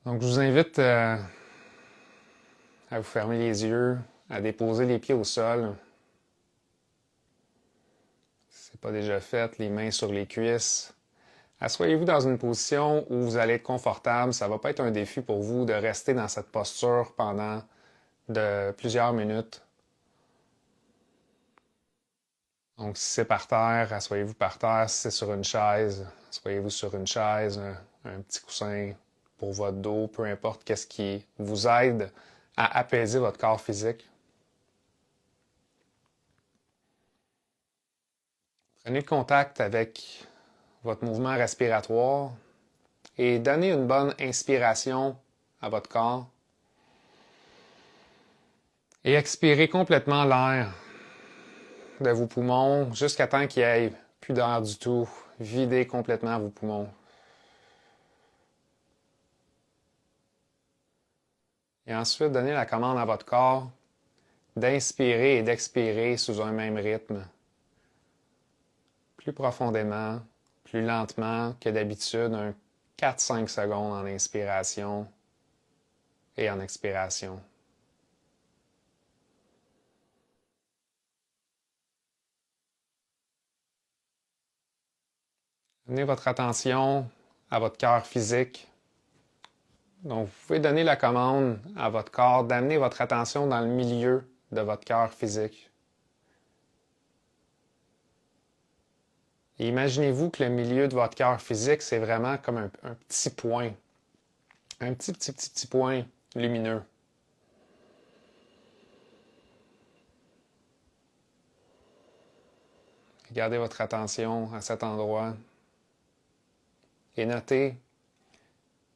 Donc, je vous invite à vous fermer les yeux, à déposer les pieds au sol. Si ce n'est pas déjà fait, les mains sur les cuisses. Asseyez-vous dans une position où vous allez être confortable. Ça ne va pas être un défi pour vous de rester dans cette posture pendant plusieurs minutes. Donc, si c'est par terre, asseyez-vous par terre. Si c'est sur une chaise, asseyez-vous sur une chaise, un petit coussin pour votre dos, peu importe qu'est-ce qui vous aide à apaiser votre corps physique. Prenez contact avec votre mouvement respiratoire et donnez une bonne inspiration à votre corps. Et expirez complètement l'air de vos poumons jusqu'à temps qu'il n'y ait plus d'air du tout. Videz complètement vos poumons. Et ensuite, donnez la commande à votre corps d'inspirer et d'expirer sous un même rythme. Plus profondément, plus lentement que d'habitude, un 4-5 secondes en inspiration et en expiration. Amenez votre attention à votre cœur physique. Donc, vous pouvez donner la commande à votre corps d'amener votre attention dans le milieu de votre cœur physique. Et imaginez-vous que le milieu de votre cœur physique, c'est vraiment comme un petit point. Un petit point lumineux. Gardez votre attention à cet endroit et notez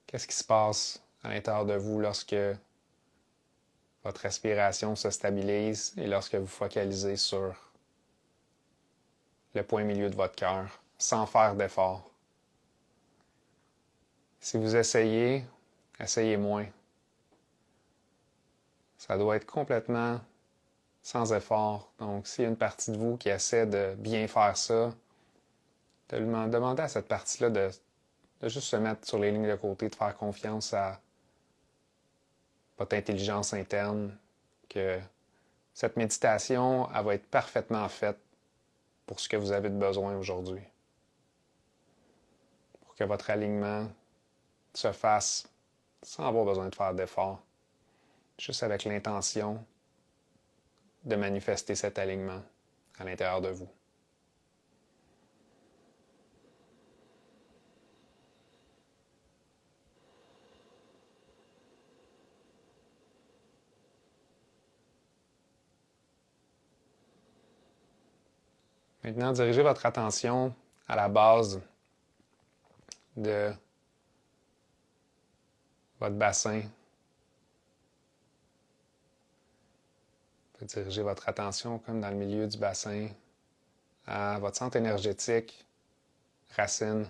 qu'est-ce qui se passe à l'intérieur de vous lorsque votre respiration se stabilise et lorsque vous focalisez sur le point milieu de votre cœur, sans faire d'effort. Si vous essayez, essayez moins. Ça doit être complètement sans effort. Donc, s'il y a une partie de vous qui essaie de bien faire ça, demandez à cette partie-là de juste se mettre sur les lignes de côté, de faire confiance à votre intelligence interne, que cette méditation, elle va être parfaitement faite pour ce que vous avez de besoin aujourd'hui. Pour que votre alignement se fasse sans avoir besoin de faire d'efforts, juste avec l'intention de manifester cet alignement à l'intérieur de vous. Maintenant, dirigez votre attention à la base de votre bassin. Vous pouvez diriger votre attention comme dans le milieu du bassin à votre centre énergétique, racine.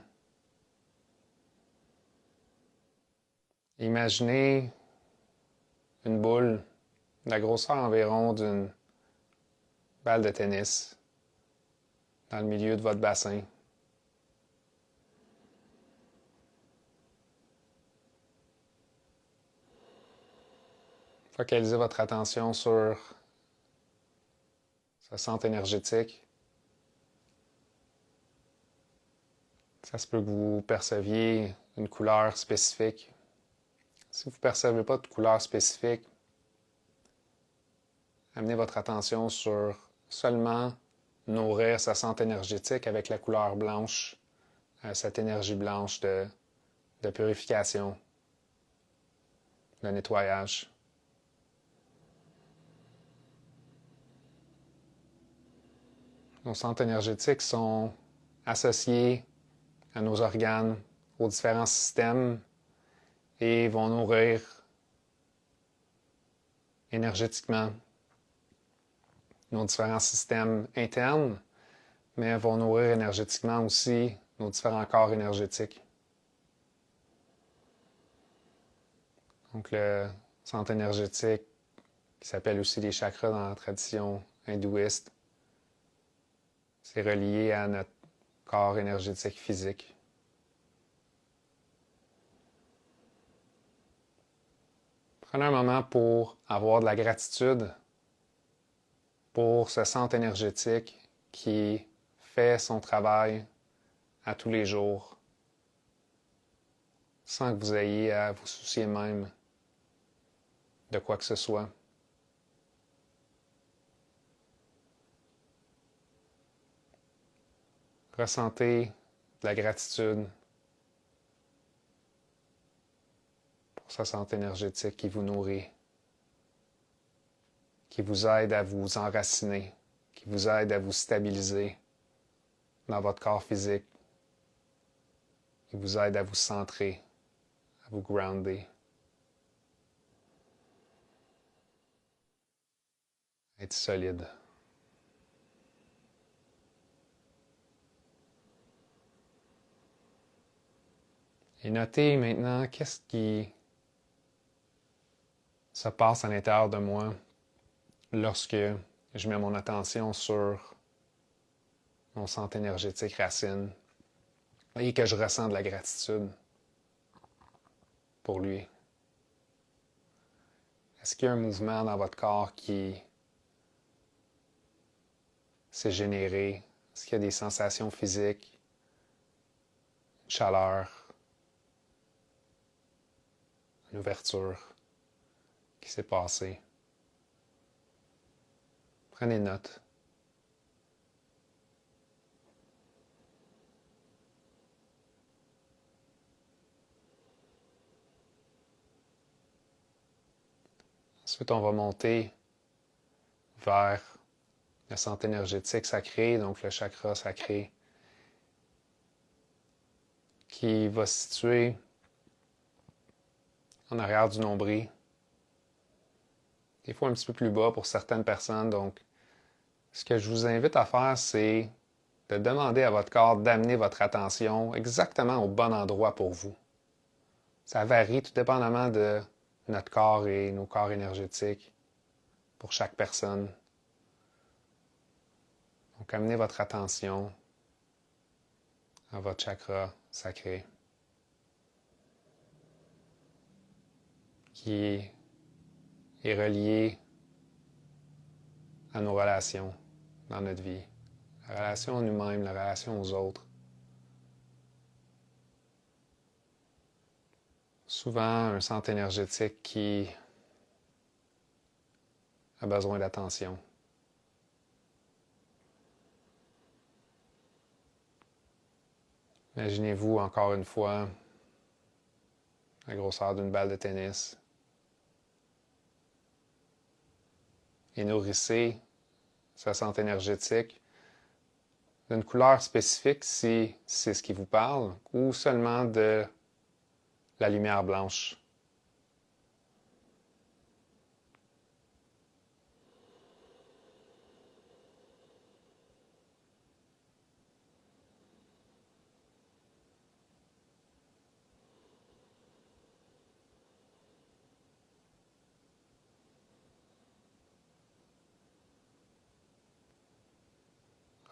Imaginez une boule de la grosseur environ d'une balle de tennis dans le milieu de votre bassin. Focalisez votre attention sur ce centre énergétique. Ça se peut que vous perceviez une couleur spécifique. Si vous ne percevez pas de couleur spécifique, amenez votre attention sur seulement nourrir ce centre énergétique avec la couleur blanche, cette énergie blanche de purification, de nettoyage. Nos centres énergétiques sont associés à nos organes, aux différents systèmes et vont nourrir énergétiquement nos différents systèmes internes, mais vont nourrir énergétiquement aussi nos différents corps énergétiques. Donc le centre énergétique, qui s'appelle aussi les chakras dans la tradition hindouiste, c'est relié à notre corps énergétique physique. Prenez un moment pour avoir de la gratitude pour ce centre énergétique qui fait son travail à tous les jours, sans que vous ayez à vous soucier même de quoi que ce soit. Ressentez de la gratitude pour ce centre énergétique qui vous nourrit, qui vous aide à vous enraciner, qui vous aide à vous stabiliser dans votre corps physique, qui vous aide à vous centrer, à vous grounder, à être solide. Et notez maintenant qu'est-ce qui se passe à l'intérieur de moi lorsque je mets mon attention sur mon centre énergétique racine et que je ressens de la gratitude pour lui. Est-ce qu'il y a un mouvement dans votre corps qui s'est généré? Est-ce qu'il y a des sensations physiques, une chaleur, une ouverture qui s'est passée? Prenez note. Ensuite, on va monter vers le centre énergétique sacré, donc le chakra sacré, qui va se situer en arrière du nombril, des fois un petit peu plus bas pour certaines personnes. Donc, ce que je vous invite à faire, c'est de demander à votre corps d'amener votre attention exactement au bon endroit pour vous. Ça varie tout dépendamment de notre corps et nos corps énergétiques pour chaque personne. Donc, amenez votre attention à votre chakra sacré, qui est relié à nos relations dans notre vie. La relation à nous-mêmes, la relation aux autres. Souvent, un centre énergétique qui a besoin d'attention. Imaginez-vous encore une fois la grosseur d'une balle de tennis et nourrissez ce centre énergétique d'une couleur spécifique si c'est ce qui vous parle ou seulement de la lumière blanche.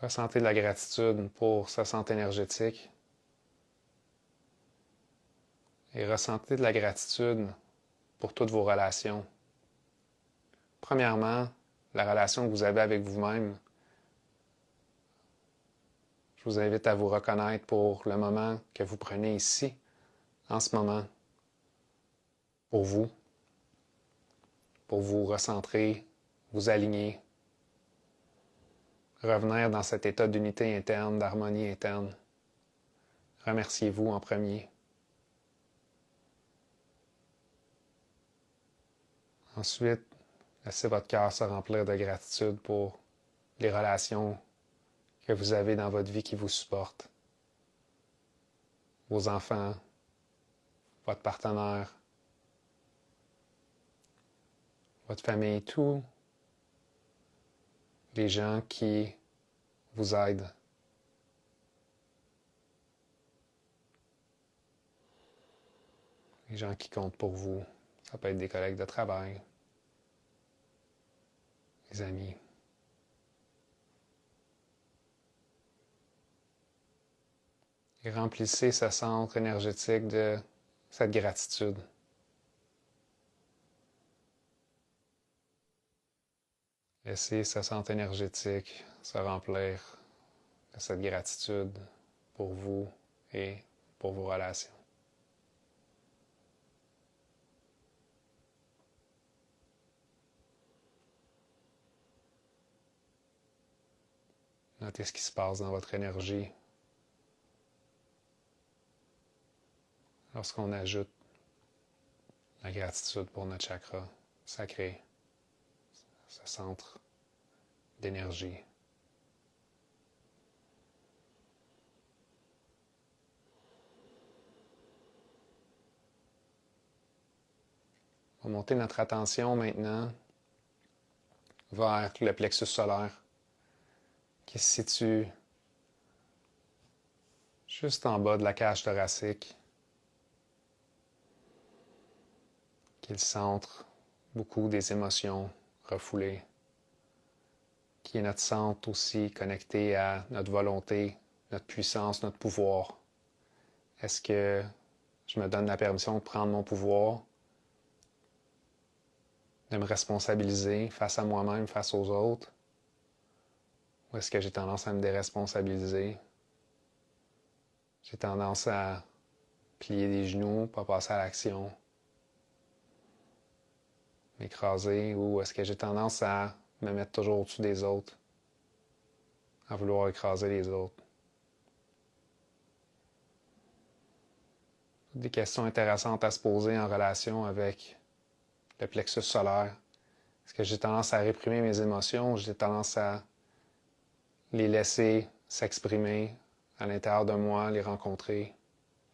Ressentez de la gratitude pour ce centre énergétique et ressentez de la gratitude pour toutes vos relations. Premièrement, la relation que vous avez avec vous-même. Je vous invite à vous reconnaître pour le moment que vous prenez ici, en ce moment, pour vous recentrer, vous aligner, revenir dans cet état d'unité interne, d'harmonie interne. Remerciez-vous en premier. Ensuite, laissez votre cœur se remplir de gratitude pour les relations que vous avez dans votre vie qui vous supportent. Vos enfants, votre partenaire, votre famille, tous les gens qui vous aident. Les gens qui comptent pour vous. Ça peut être des collègues de travail, des amis. Et remplissez ce centre énergétique de cette gratitude. Laissez ce centre énergétique se remplir de cette gratitude pour vous et pour vos relations. Notez ce qui se passe dans votre énergie lorsqu'on ajoute la gratitude pour notre chakra sacré, ce centre d'énergie. On va monter notre attention maintenant vers le plexus solaire qui se situe juste en bas de la cage thoracique, qui est le centre beaucoup des émotions refoulées, qui est notre centre aussi connecté à notre volonté, notre puissance, notre pouvoir. Est-ce que je me donne la permission de prendre mon pouvoir, de me responsabiliser face à moi-même, face aux autres? Ou est-ce que j'ai tendance à me déresponsabiliser? J'ai tendance à plier les genoux, pas passer à l'action, m'écraser, ou est-ce que j'ai tendance à me mettre toujours au-dessus des autres, à vouloir écraser les autres? Des questions intéressantes à se poser en relation avec le plexus solaire. Est-ce que j'ai tendance à réprimer mes émotions ou j'ai tendance à les laisser s'exprimer à l'intérieur de moi, les rencontrer,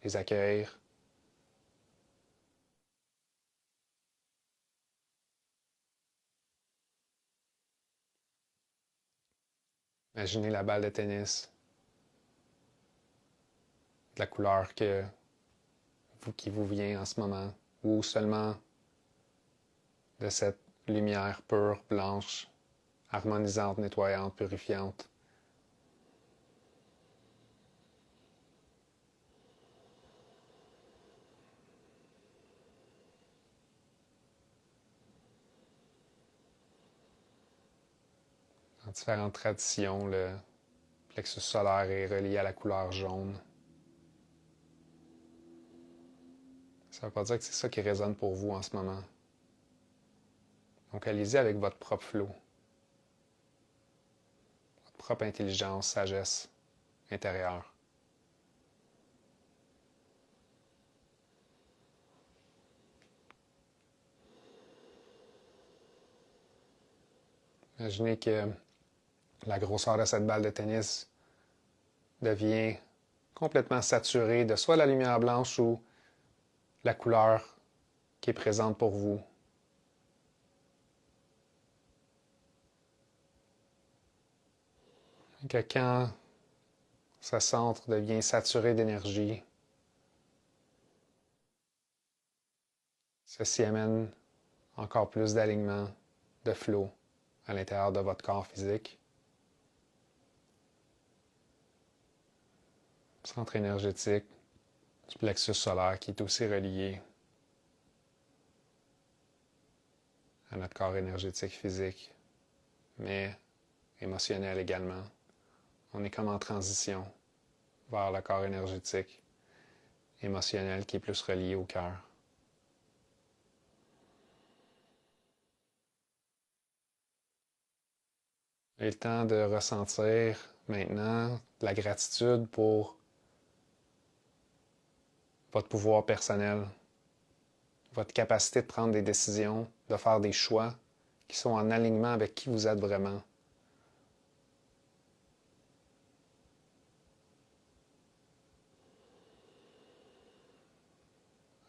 les accueillir? Imaginez la balle de tennis, de la couleur qui vous vient en ce moment, ou seulement de cette lumière pure, blanche, harmonisante, nettoyante, purifiante. Dans différentes traditions, le plexus solaire est relié à la couleur jaune. Ça ne veut pas dire que c'est ça qui résonne pour vous en ce moment. Donc allez-y avec votre propre flow, votre propre intelligence, sagesse intérieure. Imaginez que la grosseur de cette balle de tennis devient complètement saturée de soit la lumière blanche ou la couleur qui est présente pour vous. Et que quand ce centre devient saturé d'énergie, ceci amène encore plus d'alignement, de flow à l'intérieur de votre corps physique. Centre énergétique du plexus solaire qui est aussi relié à notre corps énergétique physique, mais émotionnel également. On est comme en transition vers le corps énergétique, émotionnel qui est plus relié au cœur. Et le temps de ressentir maintenant de la gratitude pour votre pouvoir personnel, votre capacité de prendre des décisions, de faire des choix qui sont en alignement avec qui vous êtes vraiment.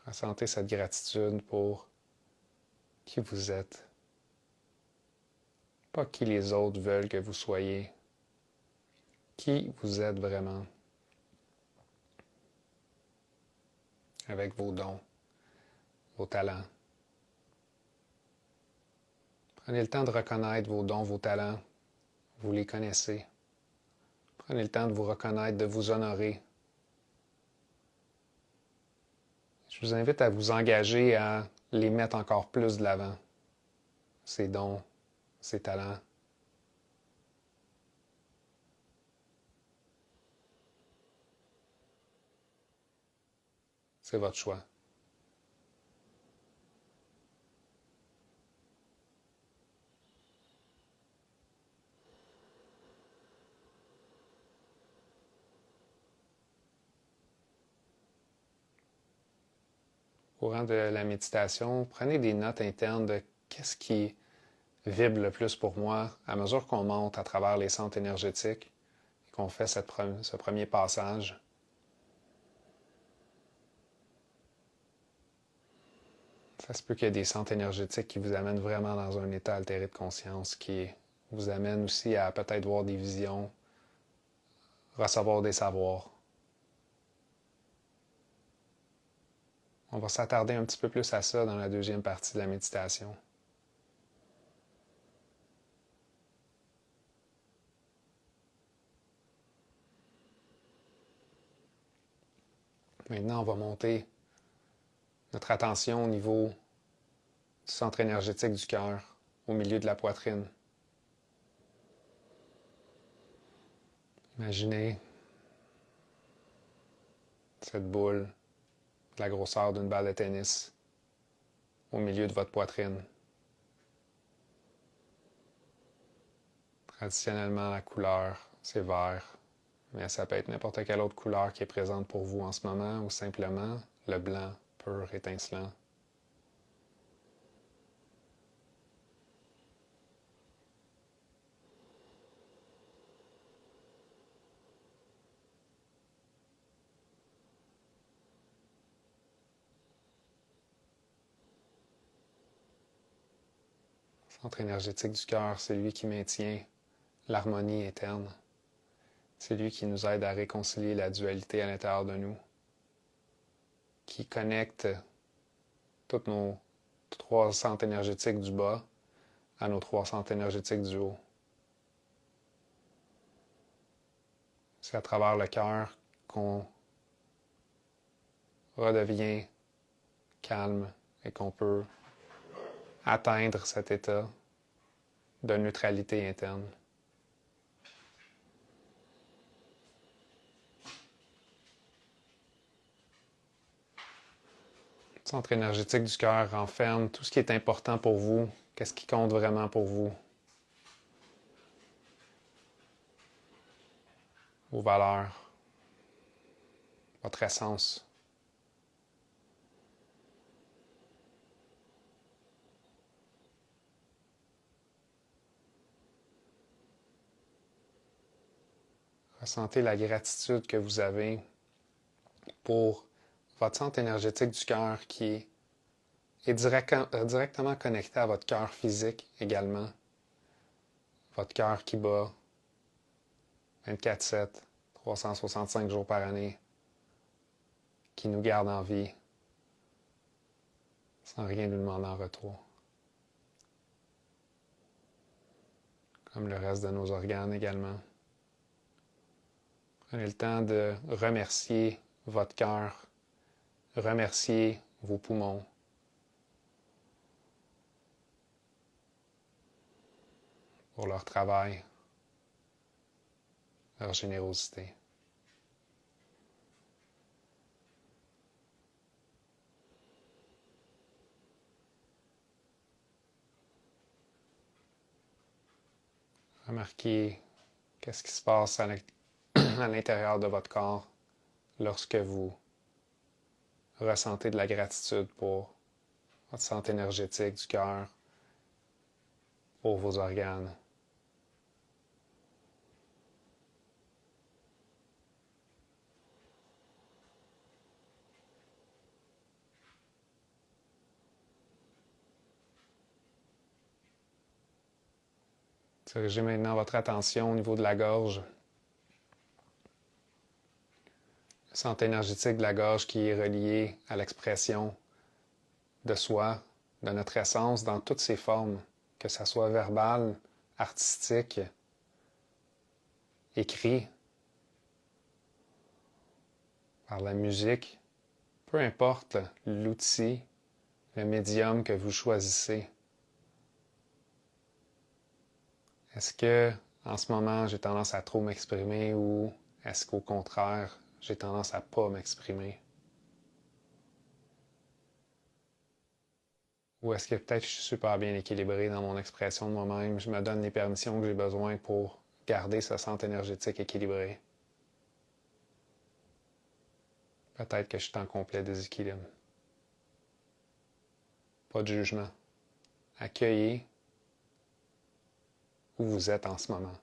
Ressentez cette gratitude pour qui vous êtes. Pas qui les autres veulent que vous soyez. Qui vous êtes vraiment. Avec vos dons, vos talents. Prenez le temps de reconnaître vos dons, vos talents. Vous les connaissez. Prenez le temps de vous reconnaître, de vous honorer. Je vous invite à vous engager à les mettre encore plus de l'avant. Ces dons, ces talents, C'est votre choix. Au courant de la méditation, prenez des notes internes de qu'est-ce qui vibre le plus pour moi à mesure qu'on monte à travers les centres énergétiques et qu'on fait ce premier passage. Ça se peut qu'il y ait des centres énergétiques qui vous amènent vraiment dans un état altéré de conscience, qui vous amènent aussi à peut-être voir des visions, recevoir des savoirs. On va s'attarder un petit peu plus à ça dans la deuxième partie de la méditation. Maintenant, on va monter notre attention au niveau du centre énergétique du cœur, au milieu de la poitrine. Imaginez cette boule de la grosseur d'une balle de tennis au milieu de votre poitrine. Traditionnellement, la couleur, c'est vert, mais ça peut être n'importe quelle autre couleur qui est présente pour vous en ce moment ou simplement le blanc pur étincelant. Le centre énergétique du cœur, c'est lui qui maintient l'harmonie interne. C'est lui qui nous aide à réconcilier la dualité à l'intérieur de nous, qui connecte tous nos trois centres énergétiques du bas à nos trois centres énergétiques du haut. C'est à travers le cœur qu'on redevient calme et qu'on peut atteindre cet état de neutralité interne. Le centre énergétique du cœur renferme tout ce qui est important pour vous, qu'est-ce qui compte vraiment pour vous, vos valeurs, votre essence. Ressentez la gratitude que vous avez pour votre centre énergétique du cœur qui est directement connecté à votre cœur physique également. Votre cœur qui bat 24/7, 365 jours par année, qui nous garde en vie sans rien nous demander en retour. Comme le reste de nos organes également. Prenez le temps de remercier votre cœur, remercier vos poumons, pour leur travail, leur générosité. Remarquez qu'est-ce qui se passe à l'intérieur de votre corps lorsque vous ressentez de la gratitude pour votre santé énergétique du cœur, pour vos organes. Dirigez maintenant votre attention au niveau de la gorge. Le centre énergétique de la gorge qui est relié à l'expression de soi, de notre essence dans toutes ses formes, que ce soit verbal, artistique, écrit, par la musique, peu importe l'outil, le médium que vous choisissez. Est-ce que, en ce moment, j'ai tendance à trop m'exprimer ou est-ce qu'au contraire, j'ai tendance à pas m'exprimer? Ou est-ce que peut-être je suis super bien équilibré dans mon expression de moi-même, je me donne les permissions que j'ai besoin pour garder ce centre énergétique équilibré. Peut-être que je suis en complet déséquilibre. Pas de jugement. Accueillez où vous êtes en ce moment.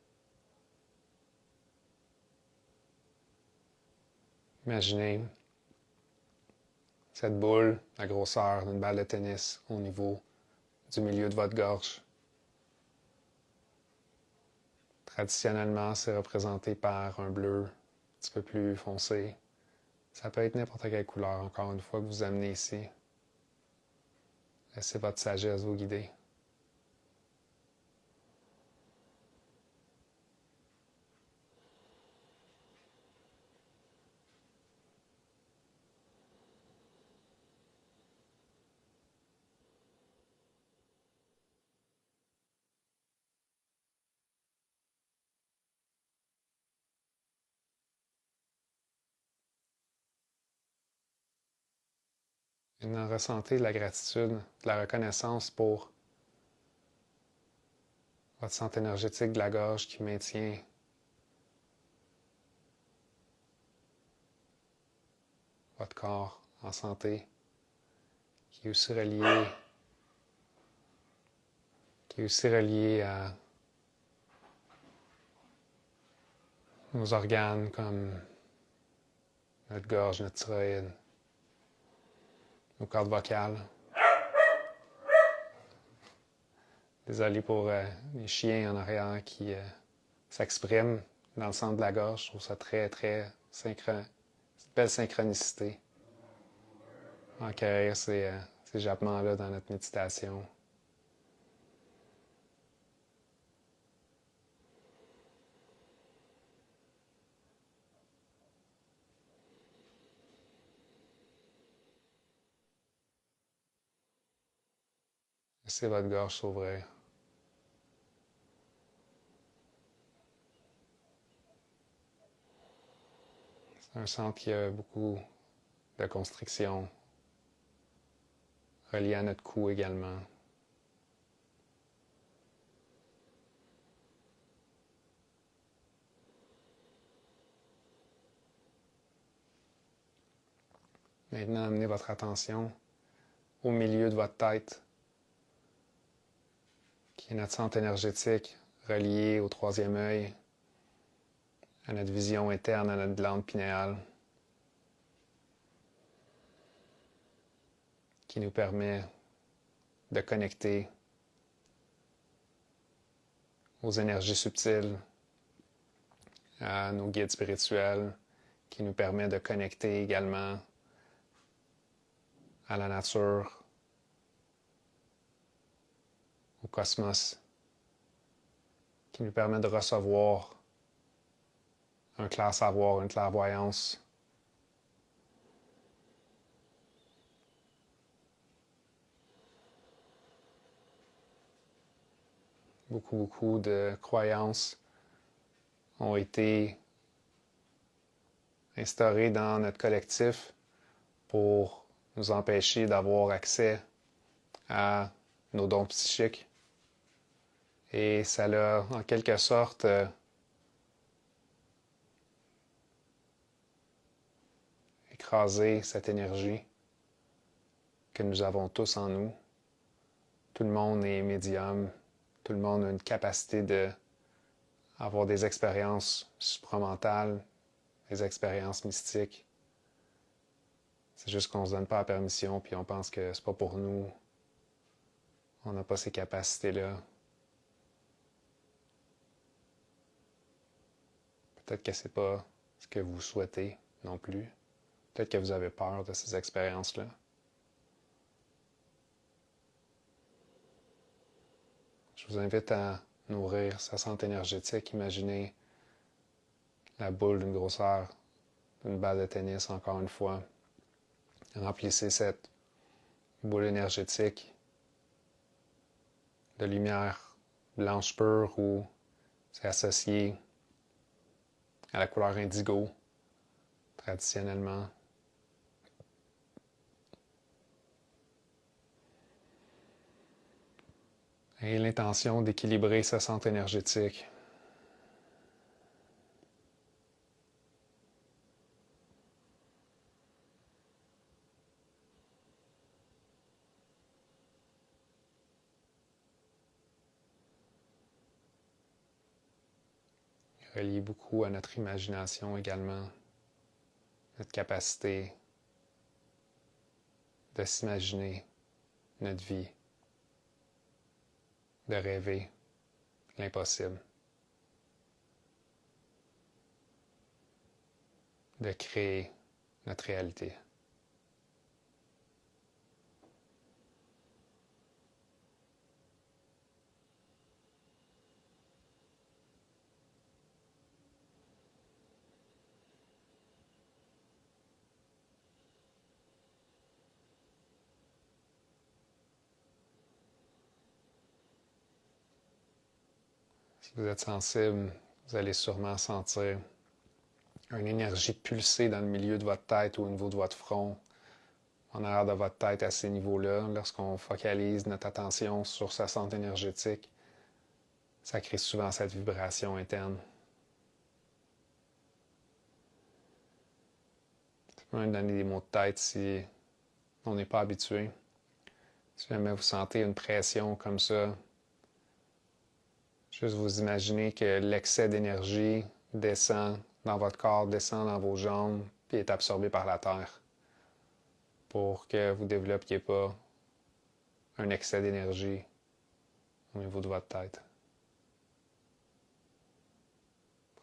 Imaginez cette boule, la grosseur d'une balle de tennis au niveau du milieu de votre gorge. Traditionnellement, c'est représenté par un bleu un petit peu plus foncé. Ça peut être n'importe quelle couleur, encore une fois, que vous amenez ici. Laissez votre sagesse vous guider. Maintenant, ressentez de la gratitude, de la reconnaissance pour votre centre énergétique de la gorge qui maintient votre corps en santé, qui est aussi relié à nos organes comme notre gorge, notre thyroïde, nos cordes vocales. Désolé pour les chiens en arrière qui s'expriment dans le centre de la gorge. Je trouve ça très, très synchronisé. Une belle synchronicité. Accueillir ces jappements-là dans notre méditation. Laissez votre gorge s'ouvrir. C'est un centre qui a beaucoup de constriction, relié à notre cou également. Maintenant, amenez votre attention au milieu de votre tête, qui est notre centre énergétique relié au troisième œil, à notre vision interne, à notre glande pinéale, qui nous permet de connecter aux énergies subtiles, à nos guides spirituels, qui nous permet de connecter également à la nature, au cosmos, qui nous permet de recevoir un clair savoir, une clairvoyance. Beaucoup de croyances ont été instaurées dans notre collectif pour nous empêcher d'avoir accès à nos dons psychiques. Et ça l'a, en quelque sorte, écrasé cette énergie que nous avons tous en nous. Tout le monde est médium. Tout le monde a une capacité d'avoir des expériences supramentales, des expériences mystiques. C'est juste qu'on ne se donne pas la permission, puis on pense que c'est pas pour nous. On n'a pas ces capacités-là. Peut-être que c'est pas ce que vous souhaitez non plus. Peut-être que vous avez peur de ces expériences-là. Je vous invite à nourrir sa santé énergétique. Imaginez la boule d'une grosseur d'une balle de tennis, encore une fois. Remplissez cette boule énergétique de lumière blanche pure ou c'est associé à la couleur indigo, traditionnellement. Et l'intention d'équilibrer ce centre énergétique. Relié beaucoup à notre imagination également, notre capacité de s'imaginer notre vie, de rêver l'impossible, de créer notre réalité. Si vous êtes sensible, vous allez sûrement sentir une énergie pulsée dans le milieu de votre tête ou au niveau de votre front, en arrière de votre tête à ces niveaux-là. Lorsqu'on focalise notre attention sur ce centre énergétique, ça crée souvent cette vibration interne. Ça peut même donner des maux de tête si on n'est pas habitué. Si jamais vous sentez une pression comme ça, juste vous imaginez que l'excès d'énergie descend dans votre corps, descend dans vos jambes, puis est absorbé par la terre pour que vous ne développiez pas un excès d'énergie au niveau de votre tête.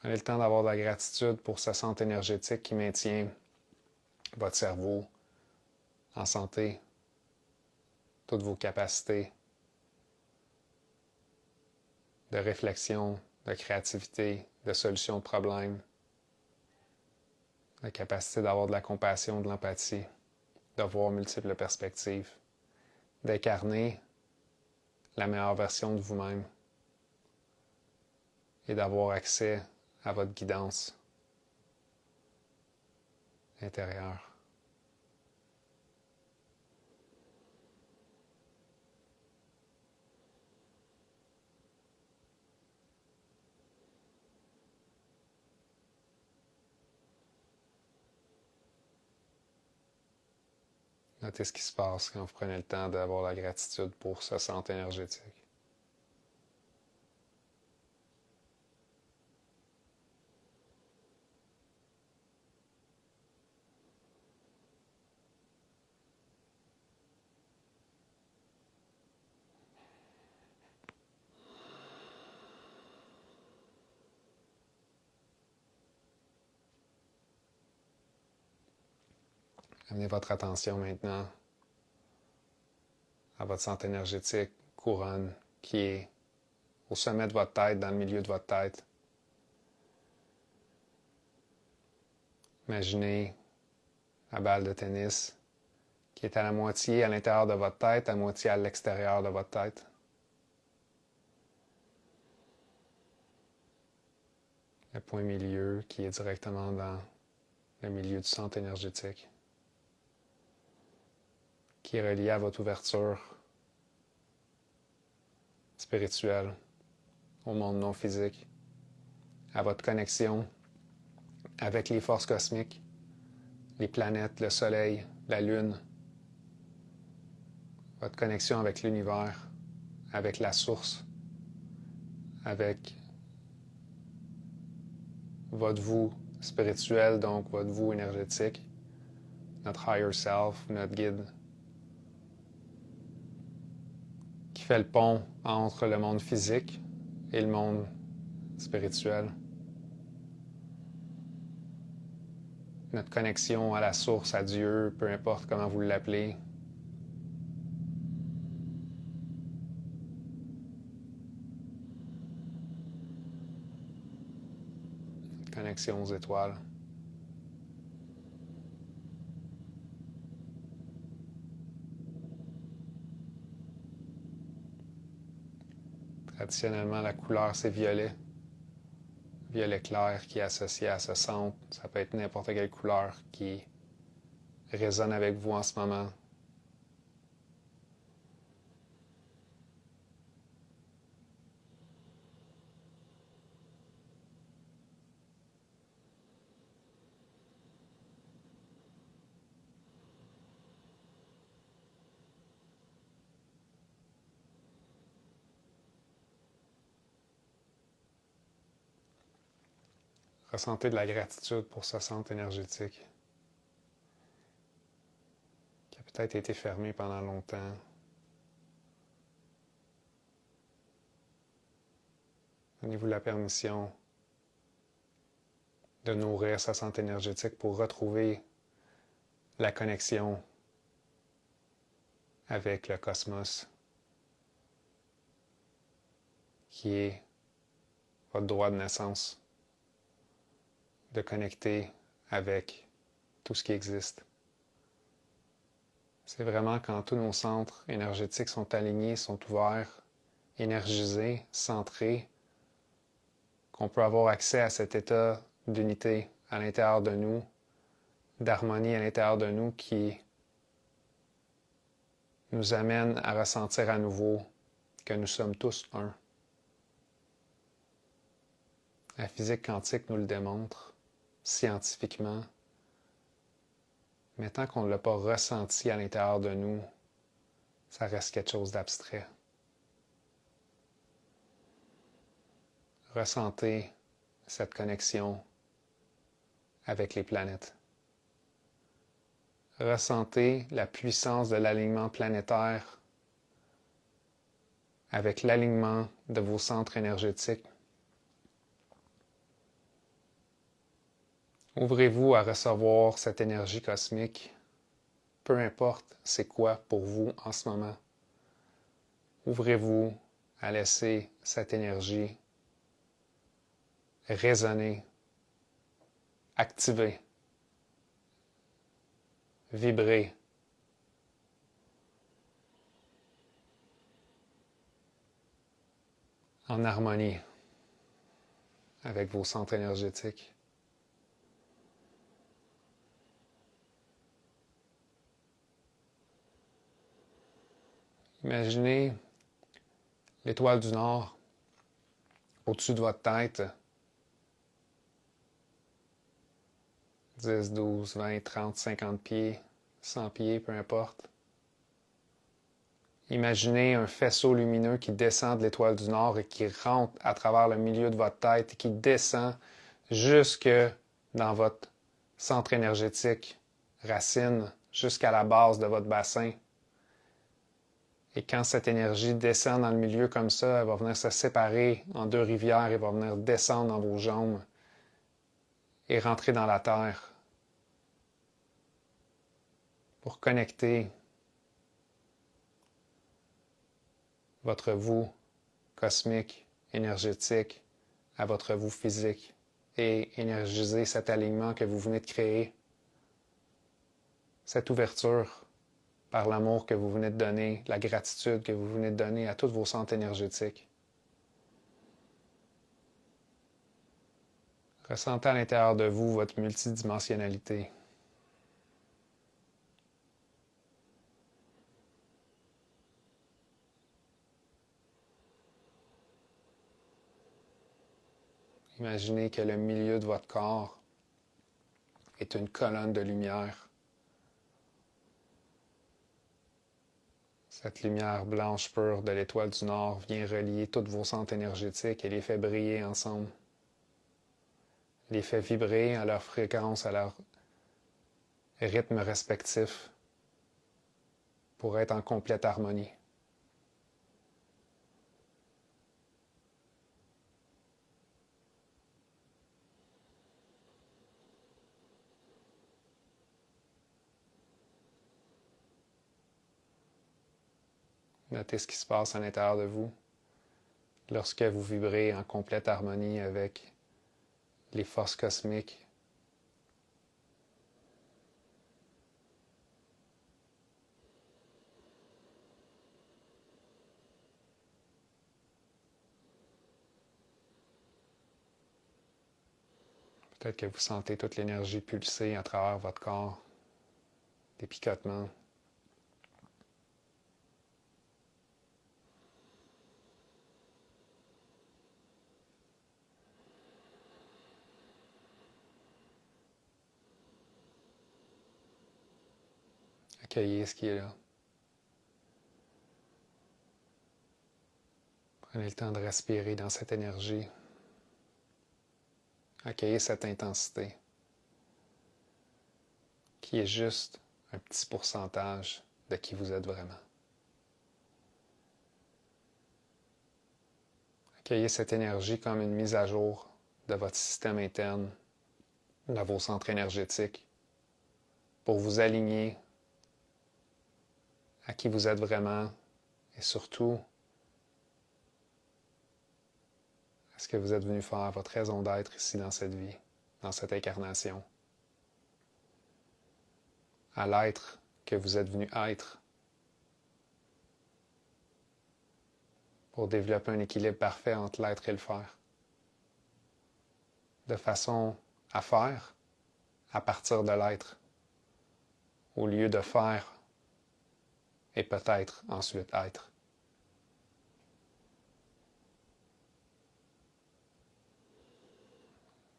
Prenez le temps d'avoir de la gratitude pour ce centre énergétique qui maintient votre cerveau en santé, toutes vos capacités de réflexion, de créativité, de solution de problèmes, la capacité d'avoir de la compassion, de l'empathie, de voir multiples perspectives, d'incarner la meilleure version de vous-même et d'avoir accès à votre guidance intérieure. Notez ce qui se passe quand vous prenez le temps d'avoir la gratitude pour ce centre énergétique. Amenez votre attention maintenant à votre centre énergétique couronne qui est au sommet de votre tête, dans le milieu de votre tête. Imaginez la balle de tennis qui est à la moitié à l'intérieur de votre tête, à moitié à l'extérieur de votre tête. Le point milieu qui est directement dans le milieu du centre énergétique, qui est relié à votre ouverture spirituelle, au monde non physique, à votre connexion avec les forces cosmiques, les planètes, le soleil, la lune, votre connexion avec l'univers, avec la source, avec votre vous spirituel, donc votre vous énergétique, notre higher self, notre guide, qui fait le pont entre le monde physique et le monde spirituel. Notre connexion à la source, à Dieu, peu importe comment vous l'appelez. Notre connexion aux étoiles. Traditionnellement, la couleur, c'est violet. Violet clair qui est associé à ce centre. Ça peut être n'importe quelle couleur qui résonne avec vous en ce moment. Ressentez de la gratitude pour ce centre énergétique qui a peut-être été fermé pendant longtemps. Donnez-vous la permission de nourrir ce centre énergétique pour retrouver la connexion avec le cosmos, qui est votre droit de naissance, de connecter avec tout ce qui existe. C'est vraiment quand tous nos centres énergétiques sont alignés, sont ouverts, énergisés, centrés, qu'on peut avoir accès à cet état d'unité à l'intérieur de nous, d'harmonie à l'intérieur de nous qui nous amène à ressentir à nouveau que nous sommes tous un. La physique quantique nous le démontre scientifiquement, mais tant qu'on ne l'a pas ressenti à l'intérieur de nous, ça reste quelque chose d'abstrait. Ressentez cette connexion avec les planètes. Ressentez la puissance de l'alignement planétaire avec l'alignement de vos centres énergétiques. Ouvrez-vous à recevoir cette énergie cosmique, peu importe c'est quoi pour vous en ce moment. Ouvrez-vous à laisser cette énergie résonner, activer, vibrer. En harmonie avec vos centres énergétiques. Imaginez l'étoile du Nord au-dessus de votre tête, 10, 12, 20, 30, 50 pieds, 100 pieds, peu importe. Imaginez un faisceau lumineux qui descend de l'étoile du Nord et qui rentre à travers le milieu de votre tête et qui descend jusque dans votre centre énergétique, racine, jusqu'à la base de votre bassin. Et quand cette énergie descend dans le milieu comme ça, elle va venir se séparer en deux rivières et va venir descendre dans vos jambes et rentrer dans la terre pour connecter votre vous cosmique, énergétique, à votre vous physique et énergiser cet alignement que vous venez de créer, cette ouverture par l'amour que vous venez de donner, la gratitude que vous venez de donner à tous vos centres énergétiques. Ressentez à l'intérieur de vous votre multidimensionnalité. Imaginez que le milieu de votre corps est une colonne de lumière. Cette lumière blanche pure de l'étoile du Nord vient relier tous vos centres énergétiques et les fait briller ensemble. Les fait vibrer à leur fréquence, à leur rythme respectif pour être en complète harmonie. Notez ce qui se passe à l'intérieur de vous lorsque vous vibrez en complète harmonie avec les forces cosmiques. Peut-être que vous sentez toute l'énergie pulser à travers votre corps, des picotements. Accueillez ce qui est là. Prenez le temps de respirer dans cette énergie. Accueillez cette intensité qui est juste un petit pourcentage de qui vous êtes vraiment. Accueillez cette énergie comme une mise à jour de votre système interne, de vos centres énergétiques, pour vous aligner à qui vous êtes vraiment et surtout à ce que vous êtes venu faire, votre raison d'être ici dans cette vie, dans cette incarnation, à l'être que vous êtes venu être pour développer un équilibre parfait entre l'être et le faire, de façon à faire à partir de l'être, au lieu de faire et peut-être ensuite être.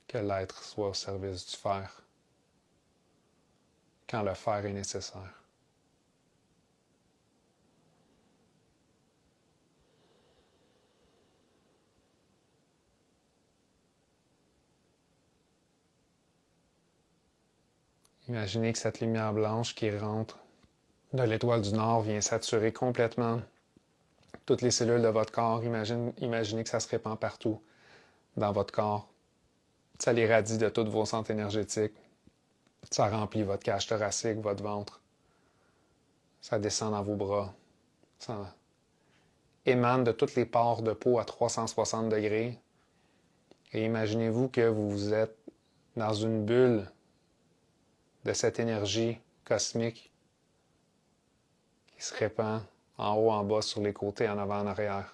Que l'être soit au service du faire, quand le faire est nécessaire. Imaginez que cette lumière blanche qui rentre de l'étoile du Nord vient saturer complètement toutes les cellules de votre corps. Imaginez que ça se répand partout dans votre corps. Ça l'irradie de tous vos centres énergétiques. Ça remplit votre cage thoracique, votre ventre. Ça descend dans vos bras. Ça émane de toutes les pores de peau à 360 degrés. Et imaginez-vous que vous êtes dans une bulle de cette énergie cosmique qui se répand en haut, en bas, sur les côtés, en avant, en arrière.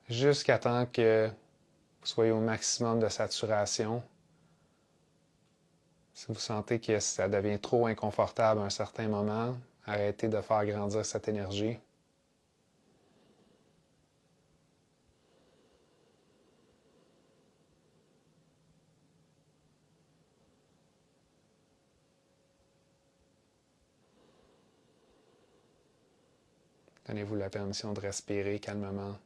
Jusqu'à temps que vous soyez au maximum de saturation. Si vous sentez que ça devient trop inconfortable à un certain moment, arrêtez de faire grandir cette énergie. Donnez-vous la permission de respirer calmement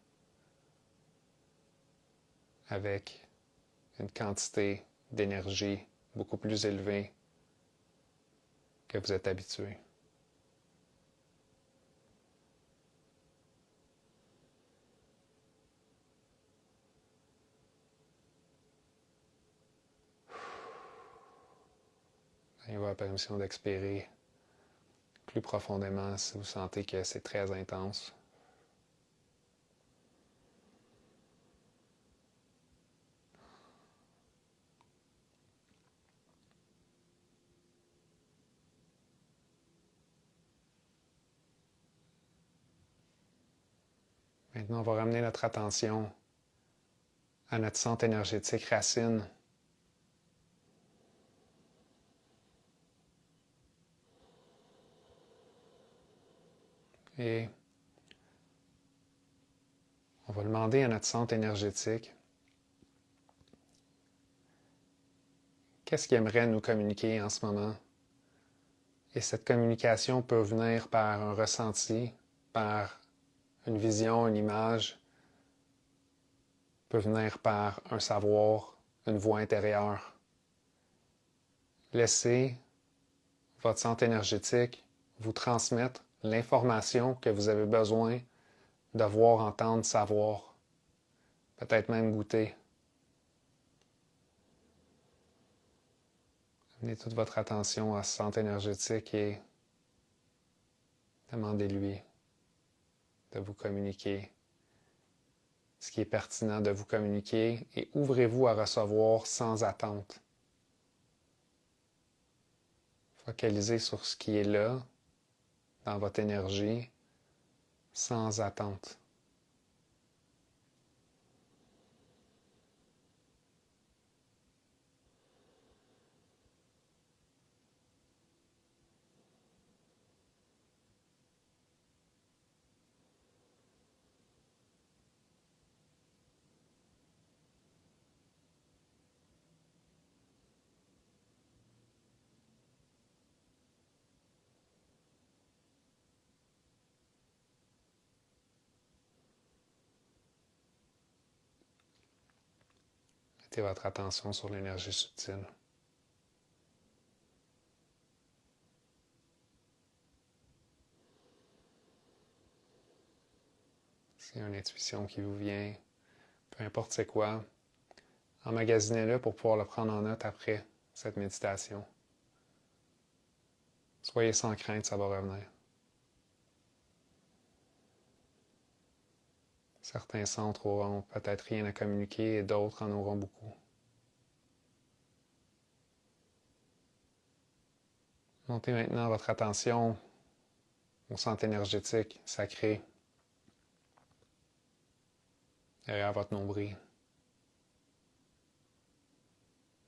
avec une quantité d'énergie beaucoup plus élevée que vous êtes habitué. Donnez-vous la permission d'expirer plus profondément si vous sentez que c'est très intense. Maintenant, on va ramener notre attention à notre centre énergétique racine. Et on va demander à notre centre énergétique qu'est-ce qu'il aimerait nous communiquer en ce moment. Et cette communication peut venir par un ressenti, par une vision, une image, peut venir par un savoir, une voix intérieure. Laissez votre centre énergétique vous transmettre l'information que vous avez besoin de voir, entendre, savoir, peut-être même goûter. Amenez toute votre attention à ce centre énergétique et demandez-lui de vous communiquer ce qui est pertinent de vous communiquer et ouvrez-vous à recevoir sans attente. Focalisez sur ce qui est là, dans votre énergie, sans attente. Mettez votre attention sur l'énergie subtile. S'il y a une intuition qui vous vient, peu importe c'est quoi, emmagasinez-le pour pouvoir le prendre en note après cette méditation. Soyez sans crainte, ça va revenir. Certains centres auront peut-être rien à communiquer et d'autres en auront beaucoup. Montez maintenant votre attention au centre énergétique sacré derrière votre nombril.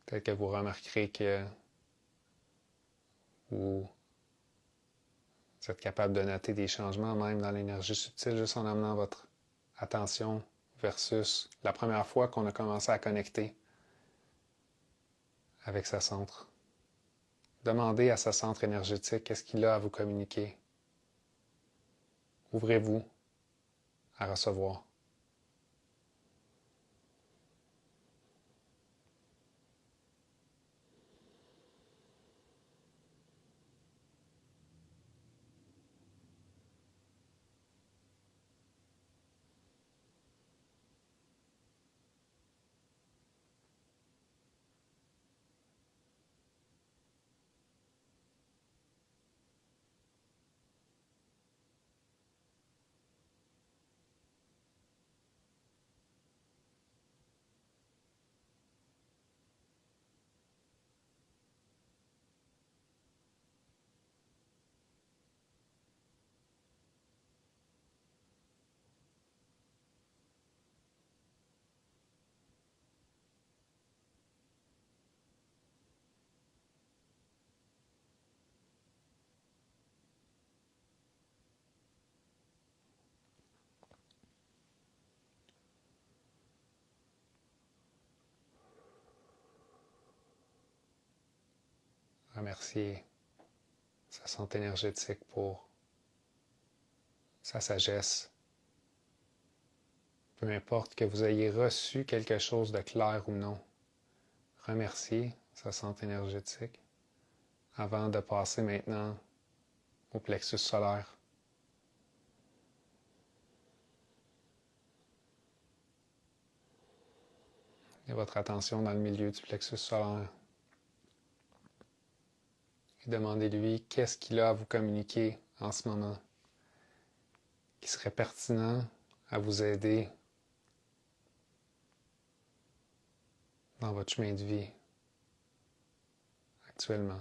Peut-être que vous remarquerez que vous êtes capable de noter des changements même dans l'énergie subtile juste en amenant votre attention versus la première fois qu'on a commencé à connecter avec ce centre. Demandez à ce centre énergétique qu'est-ce qu'il a à vous communiquer. Ouvrez-vous à recevoir. Remerciez sa santé énergétique pour sa sagesse. Peu importe que vous ayez reçu quelque chose de clair ou non, remerciez sa santé énergétique avant de passer maintenant au plexus solaire. Et votre attention dans le milieu du plexus solaire. Et demandez-lui qu'est-ce qu'il a à vous communiquer en ce moment qui serait pertinent à vous aider dans votre chemin de vie actuellement.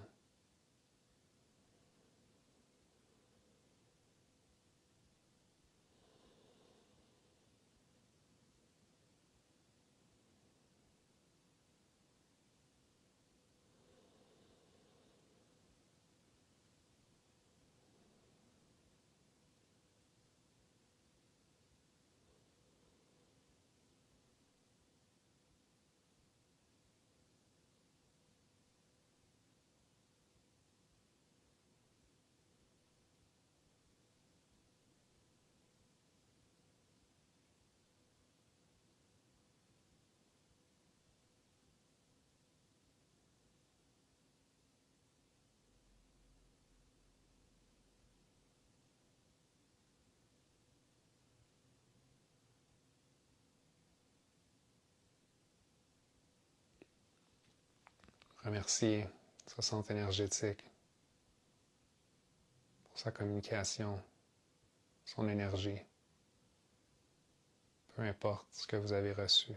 Remerciez sa santé énergétique pour sa communication, son énergie, peu importe ce que vous avez reçu.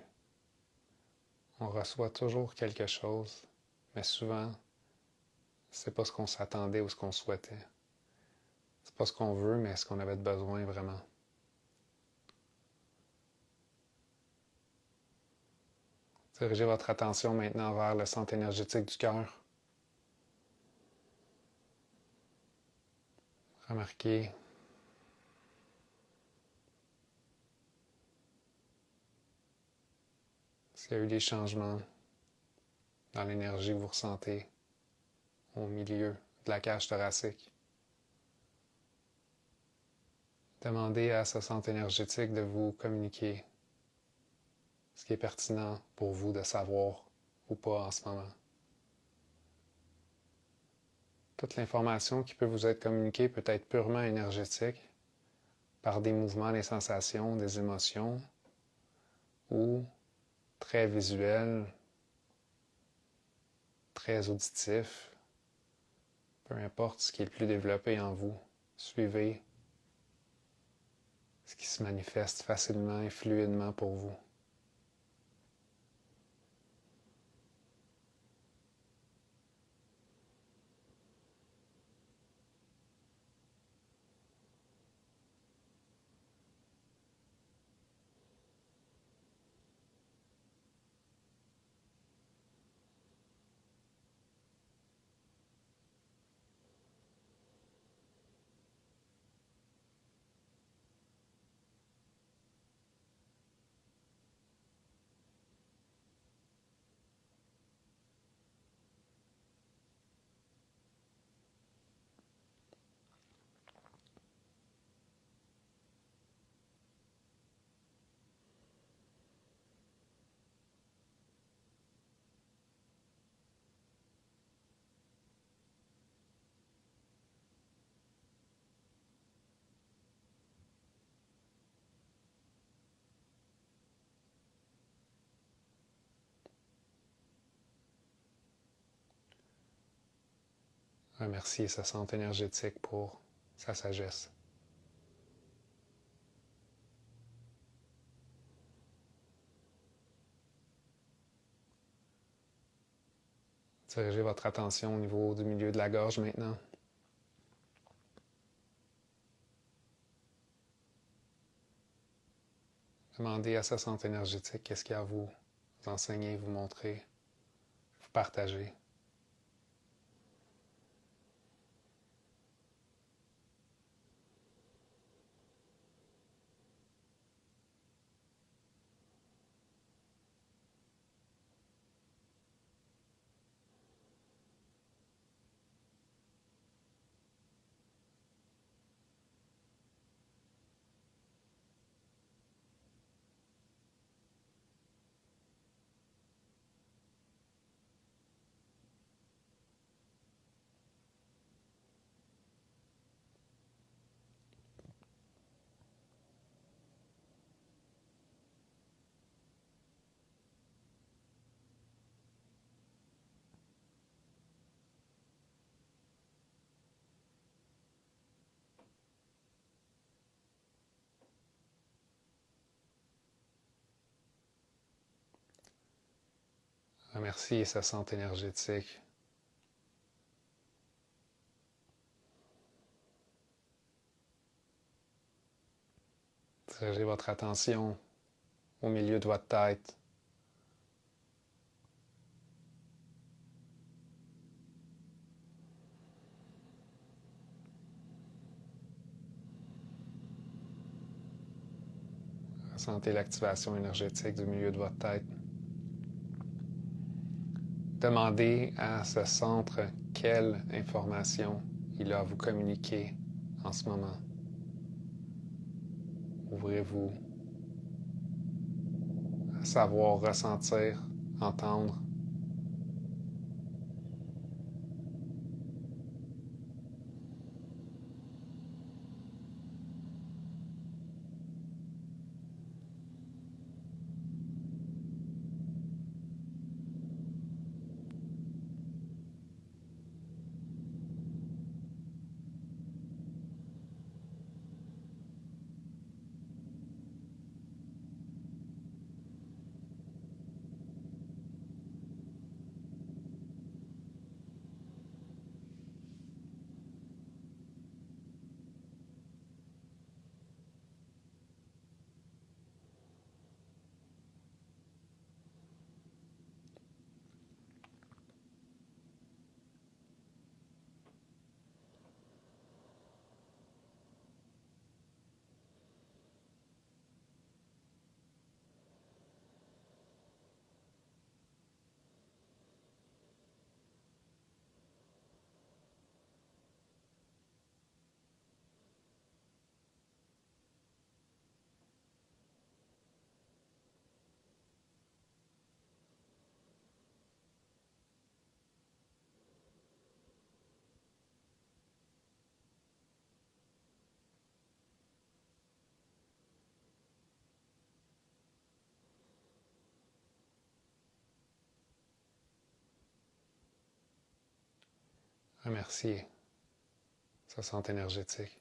On reçoit toujours quelque chose, mais souvent, c'est pas ce qu'on s'attendait ou ce qu'on souhaitait. C'est pas ce qu'on veut, mais ce qu'on avait besoin vraiment. Dirigez votre attention maintenant vers le centre énergétique du cœur. Remarquez s'il y a eu des changements dans l'énergie que vous ressentez au milieu de la cage thoracique. Demandez à ce centre énergétique de vous communiquer ce qui est pertinent pour vous de savoir ou pas en ce moment. Toute l'information qui peut vous être communiquée peut être purement énergétique, par des mouvements, des sensations, des émotions, ou très visuel, très auditif, peu importe ce qui est le plus développé en vous, suivez ce qui se manifeste facilement et fluidement pour vous. Remerciez sa centre énergétique pour sa sagesse. Dirigez votre attention au niveau du milieu de la gorge maintenant. Demandez à sa centre énergétique qu'est-ce qu'il y a à vous enseigner, vous montrer, vous partager. Remerciez sa centre énergétique. Dirigez votre attention au milieu de votre tête. Ressentez l'activation énergétique du milieu de votre tête. Demandez à ce centre quelle information il a à vous communiquer en ce moment. Ouvrez-vous à savoir, ressentir, entendre. remercier sa santé énergétique.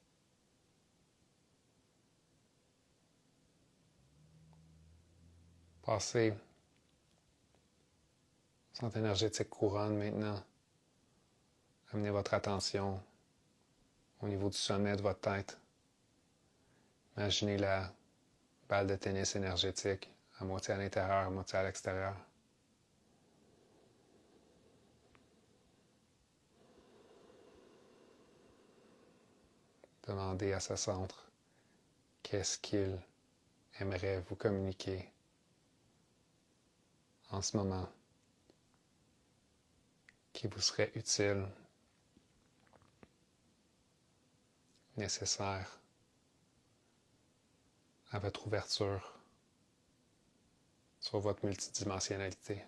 Passez santé énergétique couronne maintenant. Amenez votre attention au niveau du sommet de votre tête. Imaginez la balle de tennis énergétique, à moitié à l'intérieur, à moitié à l'extérieur. Demandez à ce centre qu'est-ce qu'il aimerait vous communiquer en ce moment qui vous serait utile, nécessaire à votre ouverture sur votre multidimensionnalité.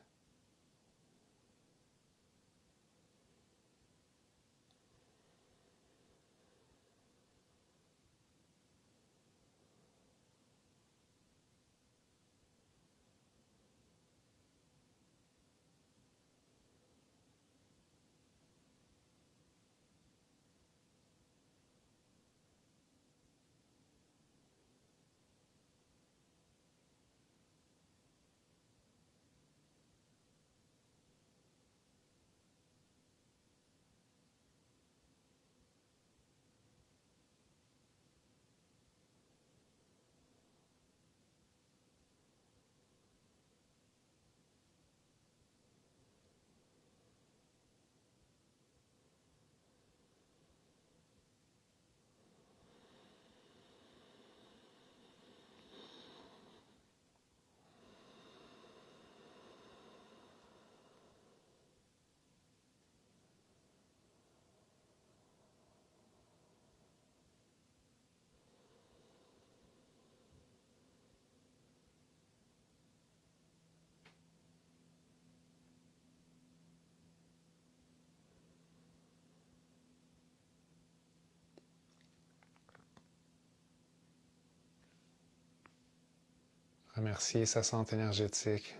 Remerciez sa santé énergétique.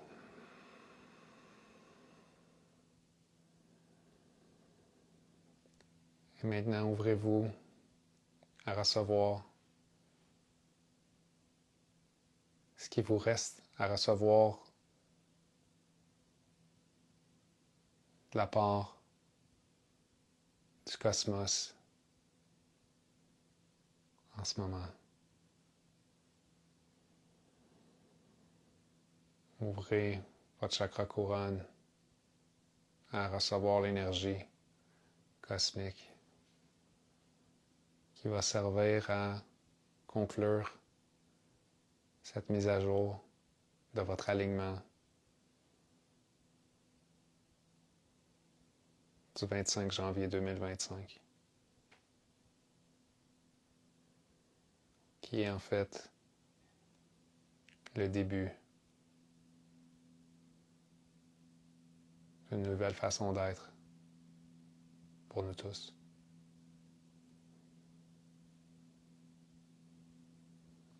Et maintenant, ouvrez-vous à recevoir ce qui vous reste à recevoir de la part du cosmos en ce moment. Ouvrez votre chakra couronne à recevoir l'énergie cosmique qui va servir à conclure cette mise à jour de votre alignement du 25 janvier 2025, qui est en fait le début d'une nouvelle façon d'être pour nous tous.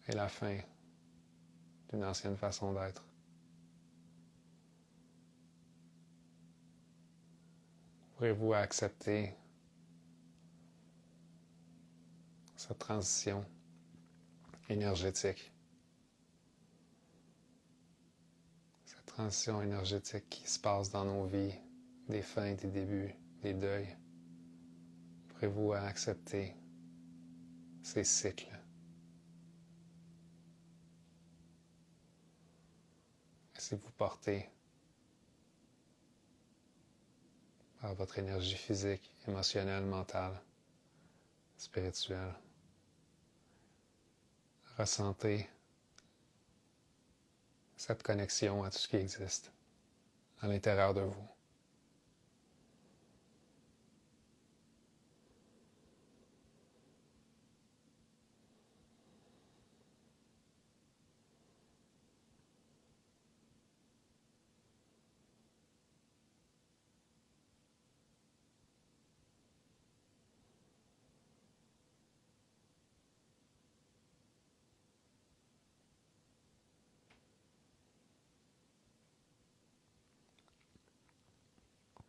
Et la fin d'une ancienne façon d'être. Ouvrez-vous à accepter cette transition énergétique. Cette transition énergétique qui se passe dans nos vies, des fins, des débuts, des deuils. Ouvrez-vous à accepter ces cycles. Laissez-vous porter par votre énergie physique, émotionnelle, mentale, spirituelle. Ressentez cette connexion à tout ce qui existe à l'intérieur de vous.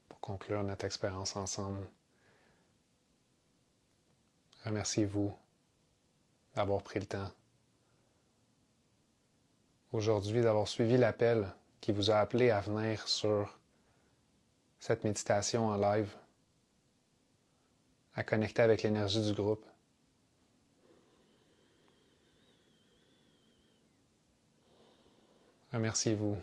Pour conclure notre expérience ensemble, Remerciez-vous d'avoir pris le temps aujourd'hui, d'avoir suivi l'appel qui vous a appelé à venir sur cette méditation en live, à connecter avec l'énergie du groupe. Remerciez-vous.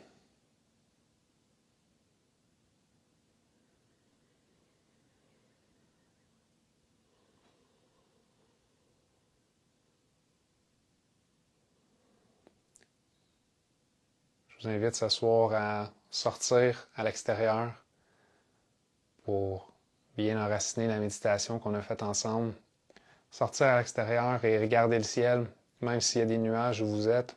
Je vous invite ce soir à sortir à l'extérieur pour bien enraciner la méditation qu'on a faite ensemble. Sortir à l'extérieur et regarder le ciel, même s'il y a des nuages où vous êtes,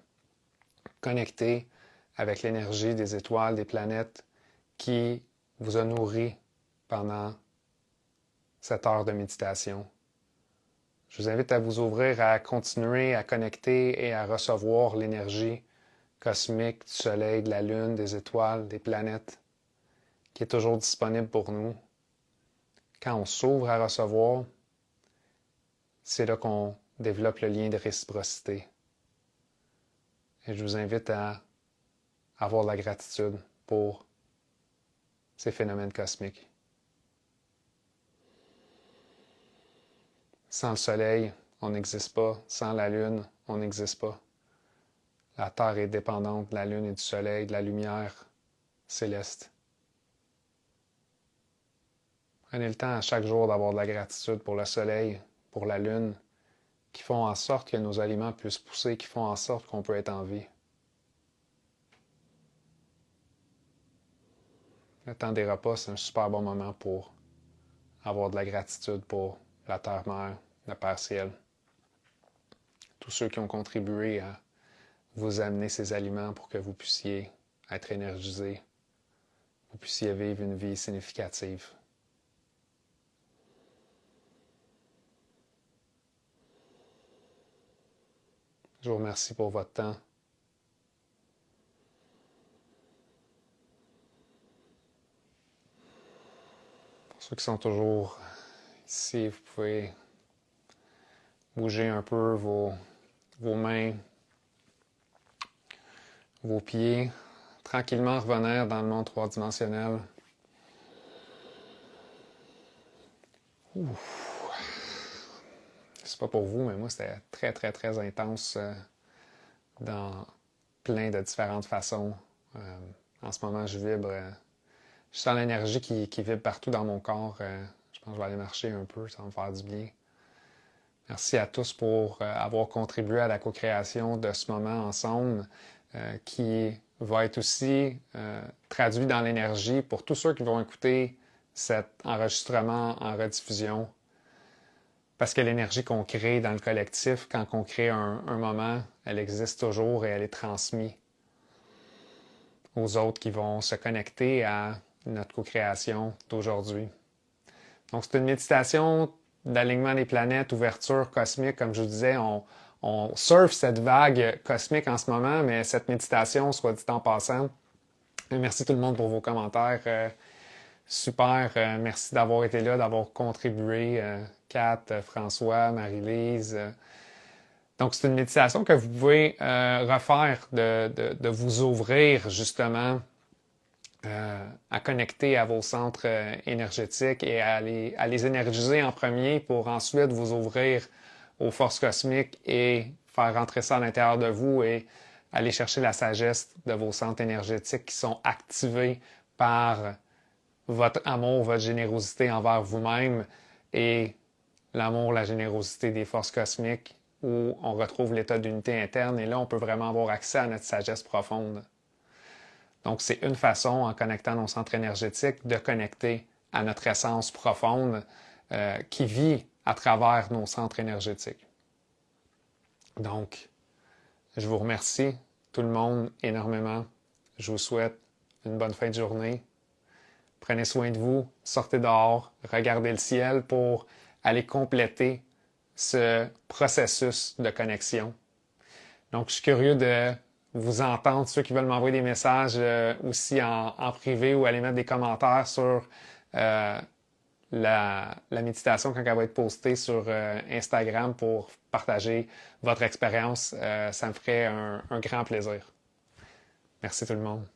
connecter avec l'énergie des étoiles, des planètes qui vous a nourri pendant cette heure de méditation. Je vous invite à vous ouvrir à continuer à connecter et à recevoir l'énergie cosmique du Soleil, de la Lune, des étoiles, des planètes, qui est toujours disponible pour nous. Quand on s'ouvre à recevoir, c'est là qu'on développe le lien de réciprocité. Et je vous invite à avoir de la gratitude pour ces phénomènes cosmiques. Sans le Soleil, on n'existe pas. Sans la Lune, on n'existe pas. La Terre est dépendante de la Lune et du Soleil, de la lumière céleste. Prenez le temps à chaque jour d'avoir de la gratitude pour le Soleil, pour la Lune, qui font en sorte que nos aliments puissent pousser, qui font en sorte qu'on peut être en vie. Le temps des repas, c'est un super bon moment pour avoir de la gratitude pour la Terre-Mère, le Père-Ciel. Tous ceux qui ont contribué à vous amener ces aliments pour que vous puissiez être énergisés, vous puissiez vivre une vie significative. Je vous remercie pour votre temps. Pour ceux qui sont toujours ici, vous pouvez bouger un peu vos mains, vos pieds, tranquillement revenir dans le monde trois-dimensionnel. Ouf. C'est pas pour vous, mais moi, c'était très, très, très intense dans plein de différentes façons. En ce moment, je vibre. Je sens l'énergie qui vibre partout dans mon corps. Je pense que je vais aller marcher un peu, ça va me faire du bien. Merci à tous pour avoir contribué à la co-création de ce moment ensemble, qui va être aussi traduit dans l'énergie pour tous ceux qui vont écouter cet enregistrement en rediffusion. Parce que l'énergie qu'on crée dans le collectif, quand on crée un moment, elle existe toujours et elle est transmise aux autres qui vont se connecter à notre co-création d'aujourd'hui. Donc, c'est une méditation d'alignement des planètes, ouverture cosmique. Comme je vous disais, on surfe cette vague cosmique en ce moment, mais cette méditation, soit dit en passant. Merci tout le monde pour vos commentaires. Super. Merci d'avoir été là, d'avoir contribué. Kat, François, Marie-Lise. Donc, c'est une méditation que vous pouvez refaire, de vous ouvrir justement à connecter à vos centres énergétiques et à les énergiser en premier pour ensuite vous ouvrir aux forces cosmiques et faire rentrer ça à l'intérieur de vous et aller chercher la sagesse de vos centres énergétiques qui sont activés par votre amour, votre générosité envers vous-même et l'amour, la générosité des forces cosmiques où on retrouve l'état d'unité interne et là, on peut vraiment avoir accès à notre sagesse profonde. Donc, c'est une façon, en connectant nos centres énergétiques, de connecter à notre essence profonde qui vit à travers nos centres énergétiques. Donc, je vous remercie, tout le monde, énormément. Je vous souhaite une bonne fin de journée. Prenez soin de vous, sortez dehors, regardez le ciel pour aller compléter ce processus de connexion. Donc, je suis curieux de vous entendre, ceux qui veulent m'envoyer des messages aussi en privé ou aller mettre des commentaires sur la méditation quand elle va être postée sur Instagram pour partager votre expérience. Ça me ferait un grand plaisir. Merci tout le monde.